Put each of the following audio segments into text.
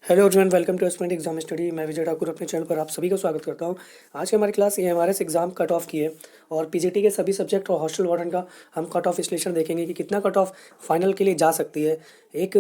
Hello everyone, welcome to aspirant exam study. मैं विजय ठाकुर अपने channel पर आप सभी का स्वागत करता हूं। आज की हमारी class MRS exam cut off की है और पीजीटी के सभी सब्जेक्ट और हॉस्टल वार्डन का हम कट ऑफ विश्लेषण देखेंगे कि कितना कट ऑफ फाइनल के लिए जा सकती है। एक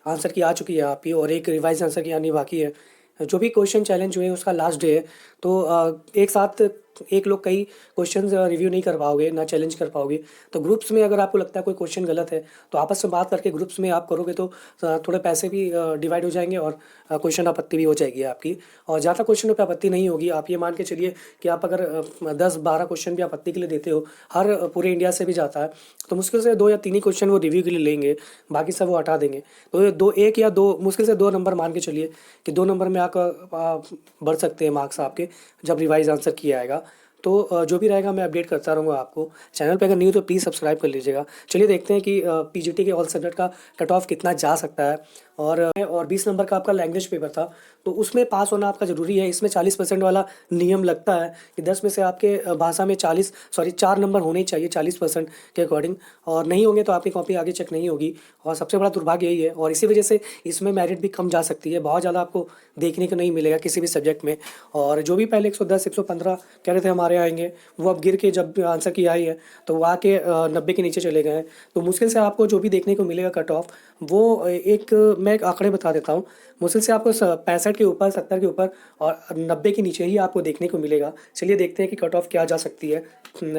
आंसर की आ चुकी है आपकी और एक रिवाइज आंसर की आनी बाकी है। जो भी क्वेश्चन चैलेंज हुए उसका लास्ट डे है, तो एक साथ एक लोग कई क्वेश्चंस रिव्यू नहीं कर पाओगे, ना चैलेंज कर पाओगे। तो ग्रुप्स में अगर आपको लगता है कोई क्वेश्चन गलत है तो आपस में बात करके ग्रुप्स में आप करोगे तो थोड़े पैसे भी डिवाइड हो जाएंगे और क्वेश्चन आपत्ति भी हो जाएगी आपकी। और ज़्यादा क्वेश्चनों पे आपत्ति नहीं होगी। आप ये मान के चलिए कि आप अगर 10-12 क्वेश्चन भी आपत्ति के लिए देते हो, हर पूरे इंडिया से भी जाता है, तो मुश्किल से 2 या 3 ही क्वेश्चन वो रिव्यू के लिए लेंगे, बाकी सब वो हटा देंगे। तो ये दो, एक या दो, मुश्किल से 2 नंबर मान के चलिए कि 2 नंबर में आप बढ़ सकते हैं मार्क्स आपके, जब रिवाइज आंसर किया आएगा। तो जो भी रहेगा मैं अपडेट करता रहूँगा आपको। चैनल पे अगर न्यू तो प्लीज़ सब्सक्राइब कर लीजिएगा। चलिए देखते हैं कि पीजीटी के ऑल सब्जेक्ट का कट ऑफ कितना जा सकता है। और 20 नंबर का आपका लैंग्वेज पेपर था, तो उसमें पास होना आपका ज़रूरी है। इसमें 40% वाला नियम लगता है कि 10 में से आपके भाषा में 4 नंबर होने ही चाहिए 40% के अकॉर्डिंग, और नहीं होंगे तो आपकी कॉपी आगे चेक नहीं होगी। और सबसे बड़ा दुर्भाग्य यही है, और इसी वजह से इसमें मेरिट भी कम जा सकती है। बहुत ज़्यादा आपको देखने को नहीं मिलेगा किसी भी सब्जेक्ट में। और जो भी पहले 110 115 कह रहे थे हमारे आएंगे, वो अब गिर के जब आंसर की आई है तो वो आके 90 के नीचे चले गए हैं। तो मुश्किल से आपको जो भी देखने को मिलेगा कट ऑफ, वो मैं एक आंकड़े बता देता हूँ। मुश्किल से आपको 65 के ऊपर, 70 के ऊपर और 90 के नीचे ही आपको देखने को मिलेगा। चलिए देखते हैं कि कट ऑफ क्या जा सकती है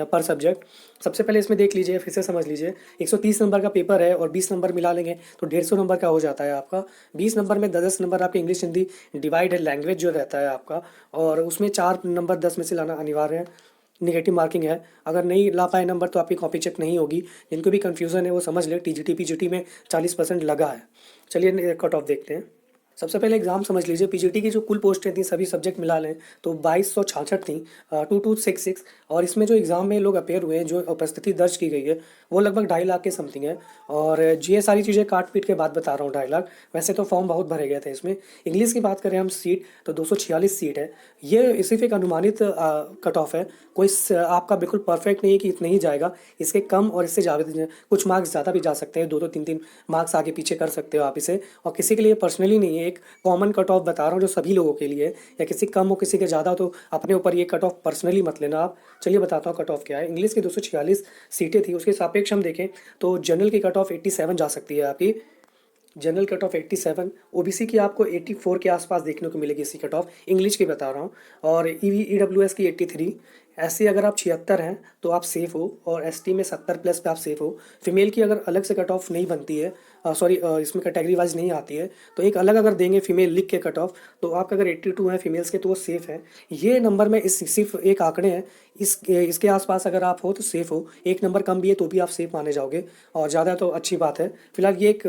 पर सब्जेक्ट। सबसे पहले इसमें देख लीजिए, फिर से समझ लीजिए। 130 नंबर का पेपर है और 20 नंबर मिला लेंगे तो 150 नंबर का हो जाता है आपका। 20 नंबर में 10-10 नंबर आपके इंग्लिश हिंदी डिवाइड है, लैंग्वेज जो रहता है आपका, और उसमें 4 नंबर 10 में से लाना अनिवार्य है। नेगेटिव मार्किंग है। अगर नहीं ला पाए नंबर तो आपकी कॉपी चेक नहीं होगी। जिनको भी कन्फ्यूज़न है वो समझ ले, टीजीटी पीजीटी में 40% लगा है। चलिए कट ऑफ देखते हैं। सबसे पहले एग्जाम समझ लीजिए। पीजीटी की जो कुल पोस्टें थी सभी सब्जेक्ट मिला लें तो 2266 थी, 2266। और इसमें जो एग्ज़ाम में लोग अपेयर हुए हैं, जो उपस्थिति दर्ज की गई है, वो लगभग 2.5 लाख के समथिंग है। और ये सारी चीज़ें काट पीट के बाद बता रहा हूँ, 2.5 लाख। वैसे तो फॉर्म बहुत भरे गए थे इसमें। इंग्लिश की बात करें हम सीट, तो 246 सीट है। ये सिर्फ एक अनुमानित कट ऑफ है। आपका बिल्कुल परफेक्ट नहीं है कि इतने ही जाएगा। इसके कम और इससे ज़्यादा, कुछ मार्क्स ज़्यादा भी जा सकते हैं। 2-2 3-3 मार्क्स आगे पीछे कर सकते हो आप इसे। और किसी के लिए पर्सनली नहीं है, एक कॉमन कट ऑफ बता रहा हूँ जो सभी लोगों के लिए है। या किसी कम हो किसी के ज़्यादा हो तो अपने ऊपर ये कट ऑफ पर्सनली मत लेना आप। चलिए बताता हूँ कट ऑफ क्या है। इंग्लिश की 246 सीटें थी, उसके सापेक्ष हम देखें तो जनरल की कट ऑफ 87 जा सकती है आपकी। जनरल कट ऑफ 87, ओबीसी की आपको 84 के आसपास देखने को मिलेगी इसी कट ऑफ, इंग्लिश की बता रहा हूँ। और ईडब्ल्यूएस की 83। एससी अगर आप 76 हैं तो आप सेफ हो, और एसटी में 70 प्लस पे आप सेफ हो। फीमेल की अगर अलग से कट ऑफ नहीं बनती है, इसमें कैटेगरी वाइज नहीं आती है, तो एक अलग अगर देंगे फीमेल लिख के कट ऑफ, तो आपका अगर 82 है फीमेल्स के तो वो सेफ है। ये नंबर में इस सिर्फ एक आंकड़े हैं, इसके आसपास अगर आप हो तो सेफ हो। एक नंबर कम भी है तो भी आप सेफ माने जाओगे, और ज़्यादा तो अच्छी बात है। फिलहाल ये एक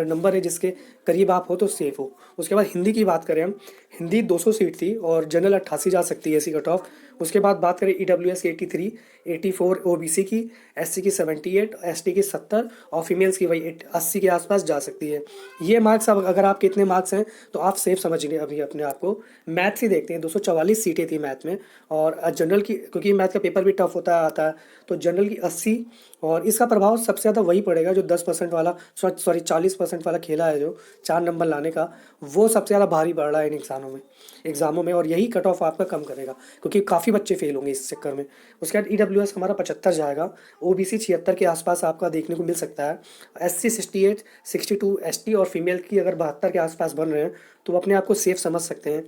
नंबर है जिसके करीब आप हो तो सेफ हो। उसके बाद हिंदी की बात करें हम, हिंदी 200 सीट थी और जनरल 88 जा सकती है ऐसी कट ऑफ। उसके बाद बात करें ईडब्ल्यूएस की 83, 84 ओबीसी की, एससी की 78, एसटी की 70 और फीमेल्स की वही 80 के आसपास जा सकती है। ये मार्क्स, अब अगर आपके इतने मार्क्स हैं तो आप सेफ समझिए अभी अपने आप को। मैथ्स ही देखते हैं, 244 सीटें थी मैथ में। और जनरल की, क्योंकि मैथ का पेपर भी टफ होता आता है, तो जनरल की 80। और इसका प्रभाव सबसे ज़्यादा वही पड़ेगा जो 10% वाला, 40% वाला खेला है, जो 4 नंबर लाने का, वो सबसे ज़्यादा भारी पड़ रहा है इन एग्ज़ामों में। और यही कट ऑफ आपका कम करेगा क्योंकि काफ़ी बच्चे फेल होंगे इस चक्कर में। उसके बाद ईडब्ल्यूएस हमारा 75 जाएगा, ओबीसी 76 के आसपास आपका देखने को मिल सकता है, एससी 68, 62, एसटी और फीमेल की अगर 72 के आसपास बन रहे हैं तो अपने आप को सेफ समझ सकते हैं।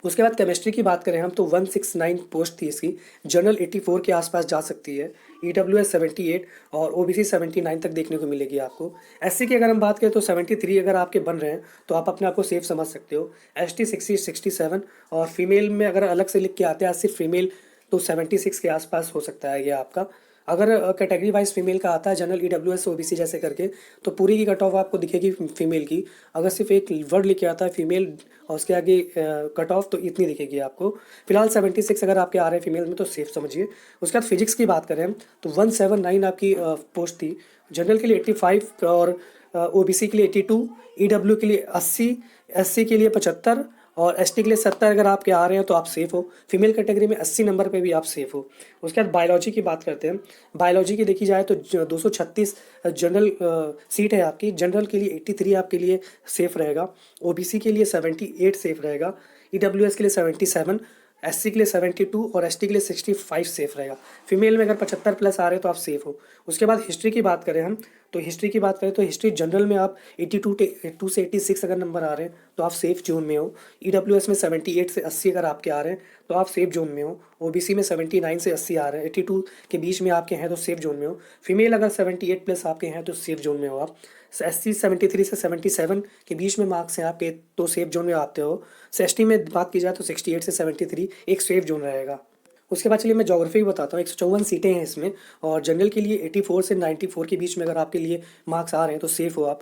उसके बाद केमिस्ट्री की बात करें हम तो 169 पोस्ट थी इसकी, जनरल 84 के आसपास जा सकती है, ईडब्ल्यूएस 78 और ओबीसी 79 तक देखने को मिलेगी आपको। एससी की अगर हम बात करें तो 73 अगर आपके बन रहे हैं तो आप अपने आप को सेफ समझ सकते हो। एसटी 60, 67 और फीमेल में अगर अलग से लिख के आते हैं सिर्फ फीमेल, तो 76 के आसपास हो सकता है ये आपका। अगर कैटेगरी वाइज फीमेल का आता है जनरल ईडब्ल्यूएस ओबीसी जैसे करके, तो पूरी की कट ऑफ आपको दिखेगी फीमेल की। अगर सिर्फ एक वर्ड लिख के आता है फीमेल और उसके आगे कट ऑफ, तो इतनी दिखेगी आपको। फिलहाल 76 अगर आपके आ रहे हैं फीमेल में तो सेफ समझिए। उसके बाद फिजिक्स की बात करें हम तो 179 आपकी पोस्ट थी, जनरल के लिए 85 और ओबीसी के लिए 82, ईडब्ल्यू के लिए 80, एससी के लिए 75 और एसटी के लिए 70 अगर आपके आ रहे हैं तो आप सेफ हो। फीमेल कैटेगरी में 80 नंबर पे भी आप सेफ हो। उसके बाद बायोलॉजी की बात करते हैं। बायोलॉजी की देखी जाए तो 236 जनरल सीट है आपकी। जनरल के लिए 83 आपके लिए सेफ रहेगा। ओबीसी के लिए 78 सेफ रहेगा। ईडब्ल्यूएस के लिए 77, एससी के लिए 72 और एसटी के लिए 65 सेफ रहेगा। फीमेल में अगर 75 प्लस आ रहे हैं तो आप सेफ हो। उसके बाद हिस्ट्री की बात करें हम, तो हिस्ट्री की बात करें तो हिस्ट्री जनरल में आप 82 से 86 अगर नंबर आ रहे हैं तो आप सेफ जोन में हो। ईडब्ल्यूएस में 78 से 80 अगर आपके आ रहे हैं तो आप सेफ जोन में हो। ओबीसी में 79 से 80 आ रहे हैं, 82 के बीच में आपके हैं तो सेफ जोन में हो। फीमेल अगर 78 प्लस आपके हैं तो सेफ जोन में हो आप। एससी 73 से 77 के बीच में मार्क्स हैं आपके तो सेफ जोन में आते हो। एसटी में बात की जाए तो 68 से 73 एक सेफ जोन रहेगा। उसके बाद चलिए मैं ज्योग्राफी बताता हूँ। 154 सीटें हैं इसमें और जनरल के लिए 84 से 94 के बीच में अगर आपके लिए मार्क्स आ रहे हैं तो सेफ हो आप।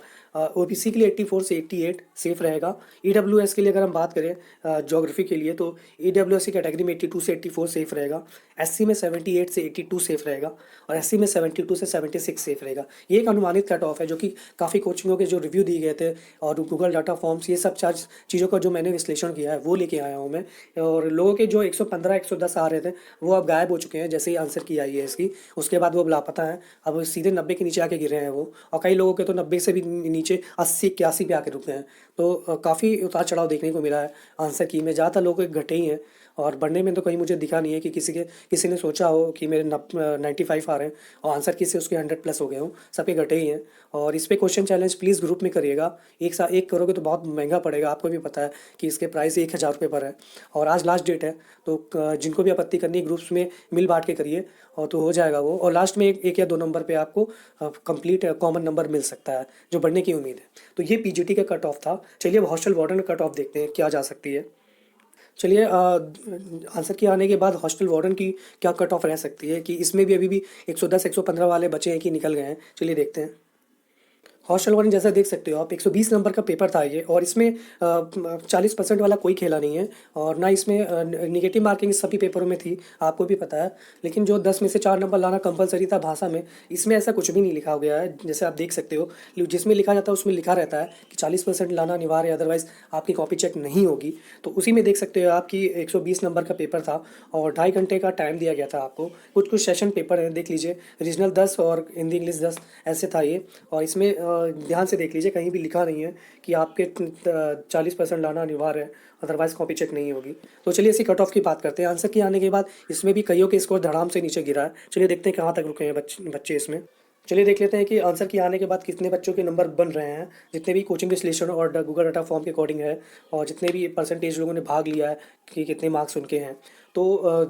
ओबीसी के लिए 84 से 88 सेफ रहेगा। ईडब्ल्यूएस के लिए अगर हम बात करें ज्योग्राफी के लिए तो ईडब्ल्यूएस की कैटेगरी में 82 से 84 सेफ रहेगा। एससी में 78 से 82 सेफ रहेगा और एससी में 72 से 76 सेफ रहेगा। ये एक अनुमानित कट ऑफ है जो कि काफ़ी कोचिंगों के जो रिव्यू दिए गए थे और गूगल डाटा फॉर्म्स, ये सब चार चीज़ों का जो मैंने विश्लेषण किया है वो लेके आया हूँ मैं। और लोगों के जो 115 110 आ रहे थे वो अब गायब हो चुके हैं जैसे ही आंसर की आई है इसकी। उसके बाद वो अब लापता हैं, अब सीधे 90 के नीचे आके गिरे हैं वो। और कई लोगों के तो 90 से भी नीचे 80 81 पे आके रुके हैं। तो काफ़ी उतार चढ़ाव देखने को मिला है आंसर की में। ज़्यादातर लोग घटे ही हैं और बढ़ने में तो कहीं मुझे दिखा नहीं है कि किसी ने सोचा हो कि मेरे 95 आ रहे हैं और आंसर की से उसके 100 प्लस हो गए हों। सबके घटे ही हैं। और इस पे क्वेश्चन चैलेंज प्लीज़ ग्रुप में करिएगा। एक करोगे तो बहुत महंगा पड़ेगा, आपको भी पता है कि इसके प्राइस 1000 रुपये पर है और आज लास्ट डेट है। तो जिनको भी आपत्ति करनी है ग्रुप्स में मिल बांट के करिए और तो हो जाएगा वो। और लास्ट में एक या दो नंबर पे आपको कंप्लीट कॉमन नंबर मिल सकता है जो बढ़ने की उम्मीद है। तो ये पीजीटी का कट ऑफ था। चलिए अब हॉस्टल वार्डन का कट ऑफ देखते हैं क्या जा सकती है। चलिए आंसर के आने के बाद हॉस्टल वार्डन की क्या कट ऑफ रह सकती है कि इसमें भी अभी भी 110 115 वाले बचे हैं कि निकल गए हैं। चलिए देखते हैं। हॉस्टल वार्डन जैसा देख सकते हो आप 120 नंबर का पेपर था ये और इसमें 40% वाला कोई खेला नहीं है और ना इसमें निगेटिव मार्किंग सभी पेपरों में थी, आपको भी पता है। लेकिन जो 10 में से 4 नंबर लाना कंपलसरी था भाषा में, इसमें ऐसा कुछ भी नहीं लिखा गया है जैसे आप देख सकते हो। जिसमें लिखा जाता है उसमें लिखा रहता है कि 40% लाना अनिवार्य है, अदरवाइज आपकी कॉपी चेक नहीं होगी। तो उसी में देख सकते हो आपकी 120 नंबर का पेपर था और 2.5 घंटे का टाइम दिया गया था आपको। कुछ कुछ सेशन पेपर हैं, देख लीजिए। रीजनल 10 और हिंदी इंग्लिश 10 ऐसे था ये। और इसमें ध्यान से देख लीजिए कहीं भी लिखा नहीं है कि आपके 40% लाना अनिवार्य है, अदरवाइज कॉपी चेक नहीं होगी। तो चलिए इसी कट ऑफ की बात करते हैं। आंसर की आने के बाद इसमें भी कईयों के स्कोर धड़ाम से नीचे गिरा है। चलिए देखते हैं कहाँ तक रुके हैं बच्चे इसमें। चलिए देख लेते हैं कि आंसर की आने के बाद कितने बच्चों के नंबर बन रहे हैं, जितने भी कोचिंग विश्लेषण और गूगल डाटा फॉर्म के अकॉर्डिंग है और जितने भी परसेंटेज लोगों ने भाग लिया है कि कितने मार्क्स उनके हैं। तो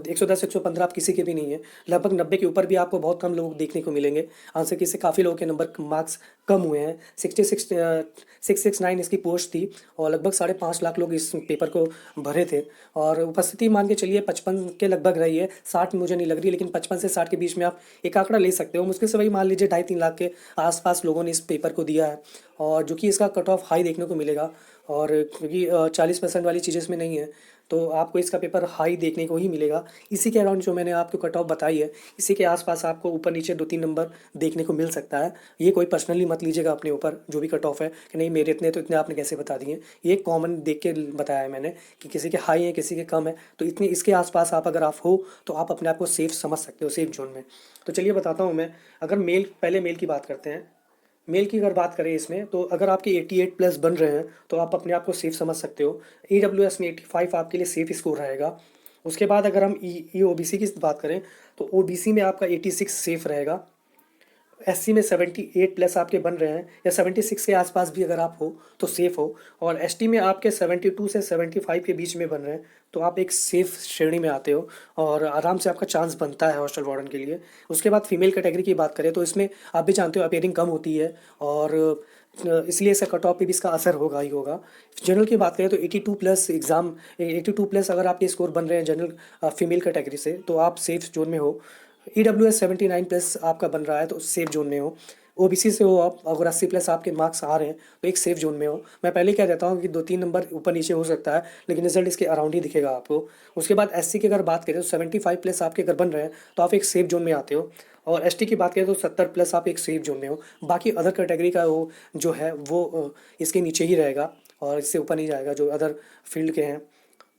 110 115 आप किसी के भी नहीं है, लगभग 90 के ऊपर भी आपको बहुत कम लोग देखने को मिलेंगे। आंसर की से काफ़ी लोगों के नंबर मार्क्स कम हुए हैं। 669 इसकी पोस्ट थी और लगभग 5.5 लाख लोग इस पेपर को भरे थे। और उपस्थिति मान के चलिए 55 के लगभग रही है, 60 मुझे नहीं लग रही, लेकिन 55 से 60 के बीच में आप एक आंकड़ा ले सकते हो। मुश्किल से वही मान लीजिए 2.5 3 लाख के आसपास लोगों ने इस पेपर को दिया है और जो कि इसका कट ऑफ हाई देखने को मिलेगा। और क्योंकि 40% वाली चीज़ें इसमें नहीं है तो आपको इसका पेपर हाई देखने को ही मिलेगा। इसी के अराउंड जो मैंने आपको कट ऑफ बताई है इसी के आसपास आपको ऊपर नीचे 2-3 नंबर देखने को मिल सकता है। ये कोई पर्सनली मत लीजिएगा अपने ऊपर जो भी कट ऑफ है कि नहीं मेरे इतने तो इतने आपने कैसे बता दिए। ये कॉमन देख के बताया है मैंने कि किसी के हाई है किसी के कम है, तो इतनी इसके आसपास आप अगर आप हो तो आप अपने आप को सेफ समझ सकते हो, सेफ जोन में। तो चलिए बताता हूँ मैं। अगर पहले मेल की बात करते हैं। मेल की अगर बात करें इसमें तो अगर आपके 88 प्लस बन रहे हैं तो आप अपने आप को सेफ समझ सकते हो। ईडब्ल्यूएस में 85 आपके लिए सेफ स्कोर रहेगा। उसके बाद अगर हम ई ओबीसी की बात करें तो ओबीसी में आपका 86 सेफ रहेगा। एससी में 78 प्लस आपके बन रहे हैं या 76 के आसपास भी अगर आप हो तो सेफ़ हो। और एसटी में आपके 72 से 75 के बीच में बन रहे हैं तो आप एक सेफ़ श्रेणी में आते हो और आराम से आपका चांस बनता है हॉस्टल वार्डन के लिए। उसके बाद फीमेल कैटेगरी की बात करें तो इसमें आप भी जानते हो अपेयरिंग कम होती है और इसलिए इसका कट ऑफ पे भी इसका असर होगा ही होगा। जनरल की बात करें तो 82 प्लस एग्ज़ाम 82 प्लस अगर आपके स्कोर बन रहे हैं जनरल फीमेल कैटेगरी से तो आप सेफ जोन में हो। ईडब्ल्यूएस 79 प्लस आपका बन रहा है तो सेफ जोन में हो। ओबीसी से हो आप, अगर 80 प्लस आपके मार्क्स आ रहे हैं तो एक सेफ जोन में हो। मैं पहले कह देता हूँ कि 2-3 नंबर ऊपर नीचे हो सकता है लेकिन रिजल्ट इसके अराउंड ही दिखेगा आपको। उसके बाद एससी की अगर बात करें तो 75 प्लस आपके अगर बन रहे हैं तो आप एक सेफ जोन में आते हो। और एसटी की बात करें तो 70 प्लस आप एक सेफ जोन में हो। बाकी अदर कैटेगरी का वो जो है वो इसके नीचे ही रहेगा। और इससे ऊपर नहीं जाएगा जो अदर फील्ड के हैं।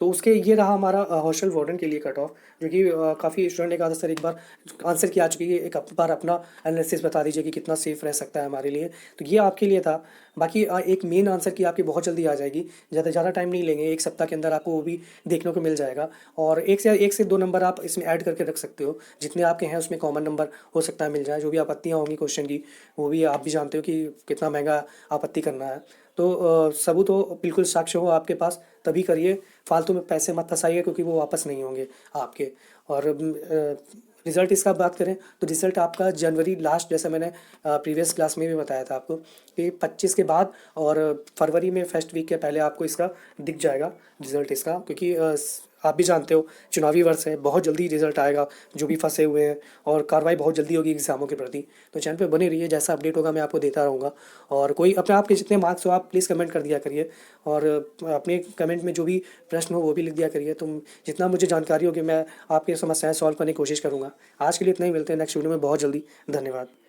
तो उसके ये रहा हमारा हॉस्टल वार्डन के लिए कट ऑफ, जो कि काफ़ी स्टूडेंट ने कहा था सर एक बार आंसर किया चुकी है, एक बार अपना एनालिसिस बता दीजिए कि कितना सेफ रह सकता है हमारे लिए। तो ये आपके लिए था। बाकी एक मेन आंसर की आपकी बहुत जल्दी आ जाएगी, ज़्यादा टाइम नहीं लेंगे, एक सप्ताह के अंदर आपको वो भी देखने को मिल जाएगा। और एक से दो नंबर आप इसमें ऐड करके रख सकते हो, जितने आपके हैं उसमें कॉमन नंबर हो सकता है मिल जाए। जो भी आपत्तियाँ होंगी क्वेश्चन की, वो भी आप भी जानते हो कि कितना महंगा आपत्ति करना है। तो सबूत हो, बिल्कुल साक्ष्य हो आपके पास, तभी करिए। फालतू में पैसे मत फंसाइए, क्योंकि वो वापस नहीं होंगे आपके। और रिज़ल्ट इसका बात करें तो रिज़ल्ट आपका जनवरी लास्ट, जैसे मैंने प्रीवियस क्लास में भी बताया था आपको कि 25 के बाद और फरवरी में फर्स्ट वीक के पहले आपको इसका दिख जाएगा रिज़ल्ट इसका। क्योंकि आप भी जानते हो चुनावी वर्ष है, बहुत जल्दी रिज़ल्ट आएगा जो भी फंसे हुए हैं, और कार्रवाई बहुत जल्दी होगी एग्ज़ामों के प्रति। तो चैनल पे बने रहिए, जैसा अपडेट होगा मैं आपको देता रहूँगा। और कोई अपने आप के जितने मार्क्स हो आप प्लीज़ कमेंट कर दिया करिए, और अपने कमेंट में जो भी प्रश्न हो वो भी लिख दिया करिए। तुम जितना मुझे जानकारी होगी मैं आपकी समस्याएं सॉल्व करने की कोशिश करूँगा। आज के लिए इतना ही, मिलते हैं नेक्स्ट वीडियो में बहुत जल्दी। धन्यवाद।